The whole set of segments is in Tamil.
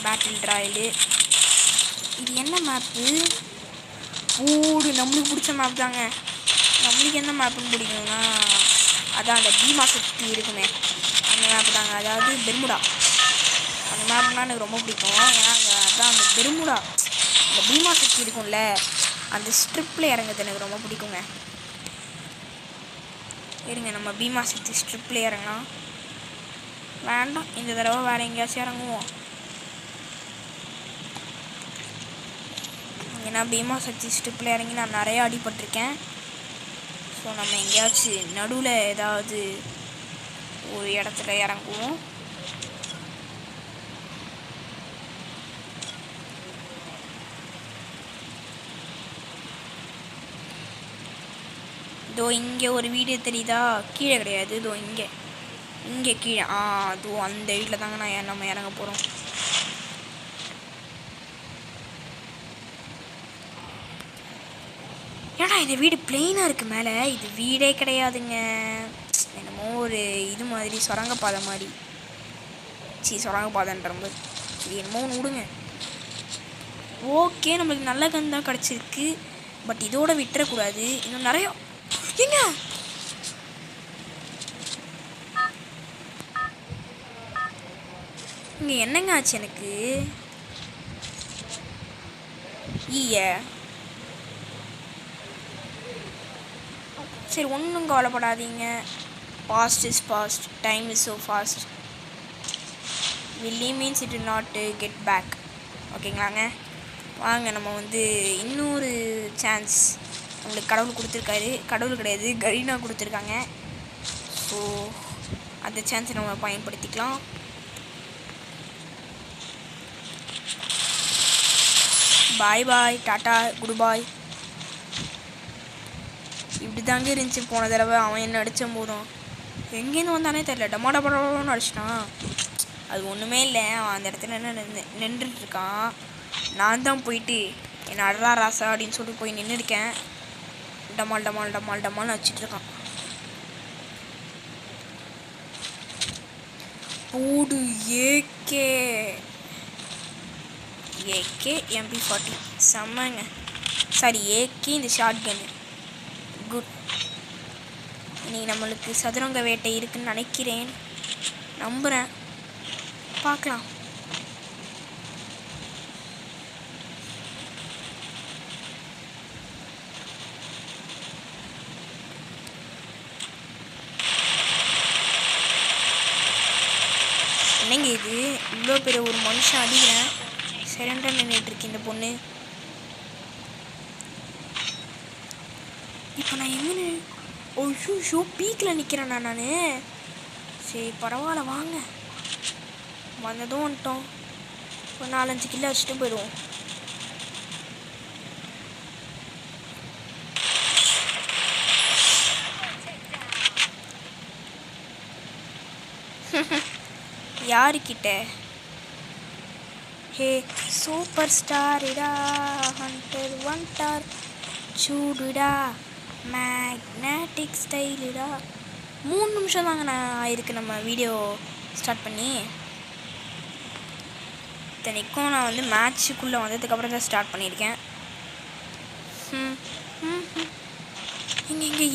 பேட்டில் ராயலு. இது என்ன மேப்பு? ஓடு, நம்மளுக்கு பிடிச்ச மேப் தாங்க. நம்மளுக்கு என்ன மேப்புன்னு பிடிக்கும்னா அதான் அந்த பீமா சக்தி இருக்குமே அந்த மேப்பு தாங்க. அதாவது பெர்முடா அந்த மேப்னால் எனக்கு ரொம்ப பிடிக்கும். ஏன்னா அதான் அந்த பெர்முடா அந்த பீமா சக்தி இருக்கும்ல அந்த ஸ்ட்ரிப்பில் இறங்குறது எனக்கு ரொம்ப பிடிக்குங்க. இருங்க, நம்ம பீமா சக்தி ஸ்ட்ரிப்பில் இறங்கலாம். வேண்டாம், இந்த தடவை வேறு எங்கேயாச்சும் இறங்குவோம். ஏன்னா பீமா சக்தி ஸ்ட்ரிப்பில் இறங்கி நான் நிறையா அடிபட்டிருக்கேன். ஸோ நம்ம எங்கேயாச்சும் நடுவில் ஏதாவது ஒரு இடத்துல இறங்குவோம். இதோ இங்கே ஒரு வீடு தெரியுதா? கீழே கிடையாது, இதோ இங்கே கீழே. அதோ அந்த வீட்டில் தாங்க நம்ம இறங்க போகிறோம். ஏன்னா இந்த வீடு பிளெயினாக இருக்குது மேலே. இது வீடே கிடையாதுங்க. என்னமோ ஒரு இது மாதிரி சுரங்கப்பாதை மாதிரி. சுரங்கப்பாதைன்ற மாதிரி இது என்னமோ ஒன்று விடுங்க. ஓகே, நம்மளுக்கு நல்ல கன் தான் கிடச்சிருக்கு. பட் இதோட விட்டுறக்கூடாது. இன்னும் நிறைய ஏங்க இங்கே என்னங்க ஆச்சு எனக்கு? சரி, ஒன்றும் கவலைப்படாதீங்க. Past is past, time is so fast. வில்லி means it will not get back. ஓகேங்களாங்க, வாங்க நம்ம வந்து இன்னொரு சான்ஸ் நம்மளுக்கு கடவுள் கொடுத்துருக்காரு. கடவுள் கிடையாது, கரீனா கொடுத்துருக்காங்க. ஸோ அந்த சான்ஸை நம்ம பயன்படுத்திக்கலாம். பாய் பாய், டாட்டா, குட் பாய். இப்படி தாங்க இருந்துச்சு போன தடவை. அவன் என்ன அடித்த போதும் எங்கேருந்து வந்தானே தெரியல, டமாடபடன்னு அடிச்சிட்டான். அது ஒன்றுமே இல்லை, அவன் அந்த இடத்துல நின்றுட்டுருக்கான். நான் தான் போயிட்டு என்ன அடரா ராசா அப்படின்னு சொல்லிட்டு போய் நின்றுருக்கேன். டமால் டமால் டமால் டமால்னு வச்சிட்ருக்கான். போடு ஏகே MP40 செம்மங்க. சாரி, ஏகே இந்த ஷார்ட் கன்னு குட். இன்றைக்கி நம்மளுக்கு சதுரங்க வேட்டை இருக்குதுன்னு நினைக்கிறேன், நம்புகிறேன். பார்க்கலாம். என்னங்க இது, இவ்வளோ பெரிய ஒரு மனுஷன் அடிக்கிறேன், சைலண்டாக நின்றுட்டுருக்கு இந்த பொண்ணு. இப்போ நான் எங்கே? ஷோ பீக்கில் நிற்கிறேண்ணா நான். சரி பரவாயில்ல, வாங்க. வந்ததும் வந்துட்டோம். ஒரு 4-5 கிலோ வச்சுட்டு போயிடுவோம். யாருக்கிட்ட? ஹே சூப்பர் ஸ்டாரிடா, ஹண்டர் ஒன்டார் சூடுடா, மேக்னட்டிக் ஸ்டைலுடா. 3 நிமிஷம் தாங்க நான் ஆயிருக்கு நம்ம வீடியோ ஸ்டார்ட் பண்ணி. இத்தனைக்கும் நான் வந்து மேட்ச்சுக்குள்ளே வந்ததுக்கப்புறம் தான் ஸ்டார்ட் பண்ணியிருக்கேன். இங்கே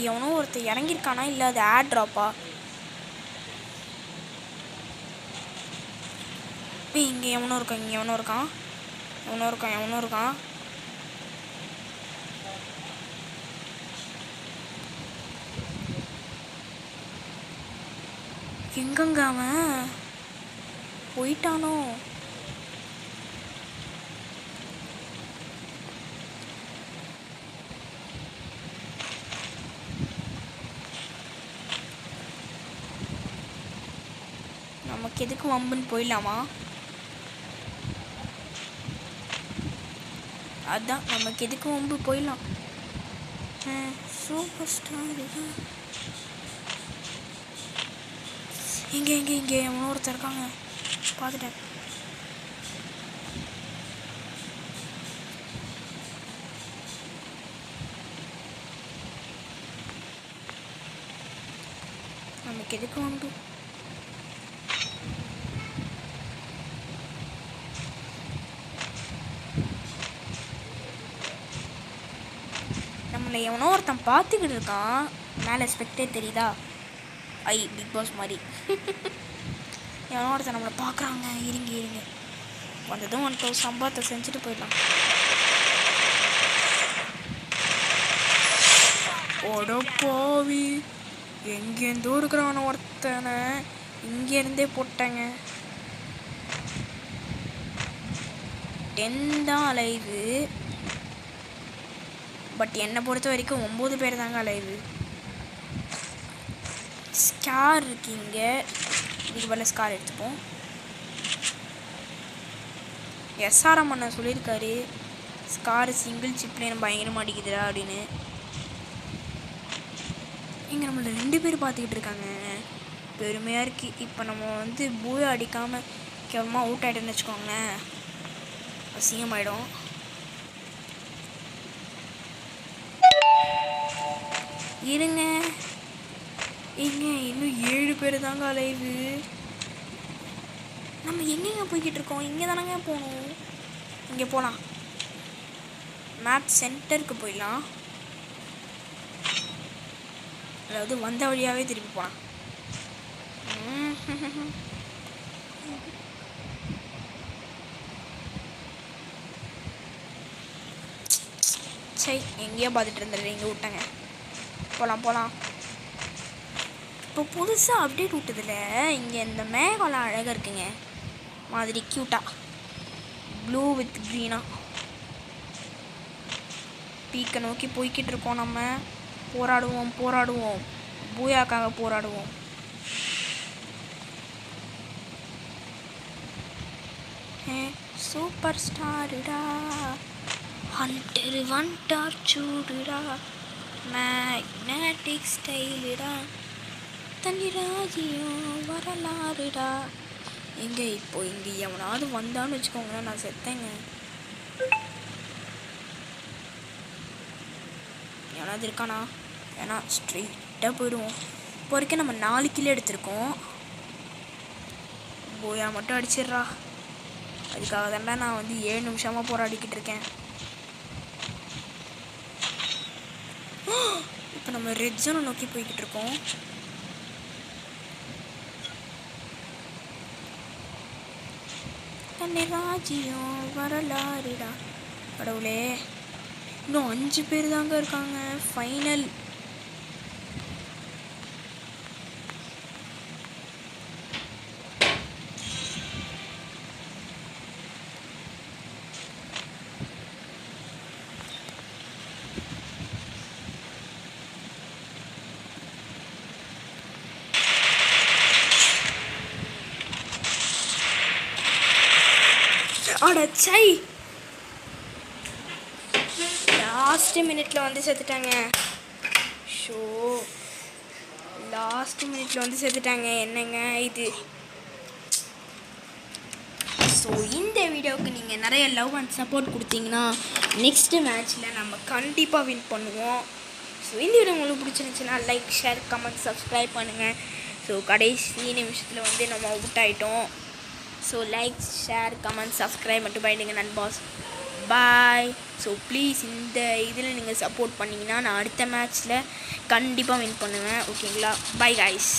எவனோ ஒருத்தர் இறங்கியிருக்கானா, இல்லை அது ஆட் ட்ராப்பா? இங்கே எவனோ இருக்கான், எவனோ இருக்கான். எங்கங்க அவன் போயிட்டானோ? நமக்கு எதுக்கு வம்புன்னு போயிடலாமா? அதான் நமக்கு எதுக்கு வம்பு, போயிடலாம். சூப்பர் ஸ்டார் இங்கே எவனோ ஒருத்தர் இருக்காங்க, பார்த்துட்டேன். நமக்கு எதுக்கு உண்டு. நம்மளை எவனோ ஒருத்தன் பார்த்துக்கிட்டு இருக்கான். மேலே ஸ்பெக்டே தெரியுதா? பிக் பாஸ் மாதிரி. எவனோ ஒருத்தன் நம்மளை பார்க்குறாங்க. இருங்க வந்ததும் வந்துட்டோம், சம்பவத்தை செஞ்சுட்டு போயிடலாம். போவி எங்கேருந்தோ இருக்கிறவன ஒருத்தனை இங்கேருந்தே போட்டாங்க. 10 தான் அலைவு. பட் என்னை பொறுத்த வரைக்கும் 9 பேர் தாங்க அலைவு. ஸ்கார் இருக்கீங்க, இதுக்கு பதில் ஸ்கார் எடுத்துப்போம். எஸ்ஆர்எம் அண்ணா சொல்லியிருக்காரு ஸ்கார் சிங்கிள் சிப்லேன்னு பயங்கரமாக அடிக்குதுடா அப்படின்னு. இங்கே நம்மளை 2 பேர் பார்த்துக்கிட்டு இருக்காங்க. பெருமையாக இருக்குது. இப்போ நம்ம வந்து பூயா அடிக்காமல் கேவலமாக அவுட் ஆகிட்டோன்னு வச்சுக்கோங்களேன், அசிங்கமாயிடும். இருங்க இன்னும் 7 பேர் தாங்க அலைவு. நம்ம எங்கெங்க போய்கிட்டு இருக்கோம்? இங்கே தானங்க போகணும். இங்கே போகலாம், மேப் சென்டருக்கு போயிடலாம். அதாவது வந்த வழியாகவே திருப்பி போகலாம். சரி, எங்கேயோ பார்த்துட்டு இருந்துடுறேன். இங்கே விட்டாங்க. போகலாம். இப்போ புதுசாக அப்டேட் விட்டதில்ல, இங்கே இந்த மேகம்லாம் அழகாக இருக்குங்க, மாதிரி க்யூட்டாக ப்ளூ வித் க்ரீனாக. பீக்கை நோக்கி போய்கிட்டு இருக்கோம். நம்ம போராடுவோம், பூயாக்காக போராடுவோம். சூப்பர் ஸ்டாருடா, ஹண்டர் வண்டார் சூடுடா, மேக்னெட்டிக் ஸ்டைலுடா, தண்ணி ராஜியம் வரலாறுடா. இங்கே எவனாவது வந்தான்னு வச்சுக்கோங்களேன், நான் செத்தேங்க. எவனாவது இருக்கானா? ஏன்னா ஸ்ட்ரெயிட்டாக போயிடுவோம். இப்போ வரைக்கும் நம்ம 4 கிலோ எடுத்திருக்கோம். போயா மட்டும் அடிச்சிடுறா. அதுக்காக தாண்டா நான் வந்து 7 நிமிஷமாக போராடிக்கிட்டு இருக்கேன். இப்போ நம்ம ரெட் ஜோனை நோக்கி போய்கிட்டு இருக்கோம். தன்னை ராஜியம் வரலாறுடா. கடவுளே, இன்னும் 5 பேர் தாங்க இருக்காங்க. ஃபைனல். அடச்சை, லாஸ்ட் மினிட்ல வந்து செத்துட்டாங்க. லாஸ்ட் மினிட்ல வந்து செத்துட்டாங்க. என்னங்க இது? ஸோ இந்த வீடியோவுக்கு நீங்கள் நிறைய லவ் அண்ட் சப்போர்ட் கொடுத்தீங்கன்னா நெக்ஸ்ட்டு மேட்ச்சில் நம்ம கண்டிப்பாக வின் பண்ணுவோம். ஸோ இந்த வீடியோ உங்களுக்கு பிடிச்சிருந்துச்சுன்னா லைக், ஷேர், கமெண்ட், சப்ஸ்கிரைப் பண்ணுங்கள். ஸோ கடைசி நிமிஷத்தில் வந்து நம்ம அவுட் ஆகிட்டோம். So like, share, comment, subscribe மட்டும் பண்ணிடுங்க நண்பாஸ். பாய். ஸோ ப்ளீஸ் இந்த இதில் நீங்கள் சப்போர்ட் பண்ணிங்கன்னா நான் அடுத்த மேட்ச்சில் கண்டிப்பாக வின் பண்ணுவேன். ஓகேங்களா? Bye guys.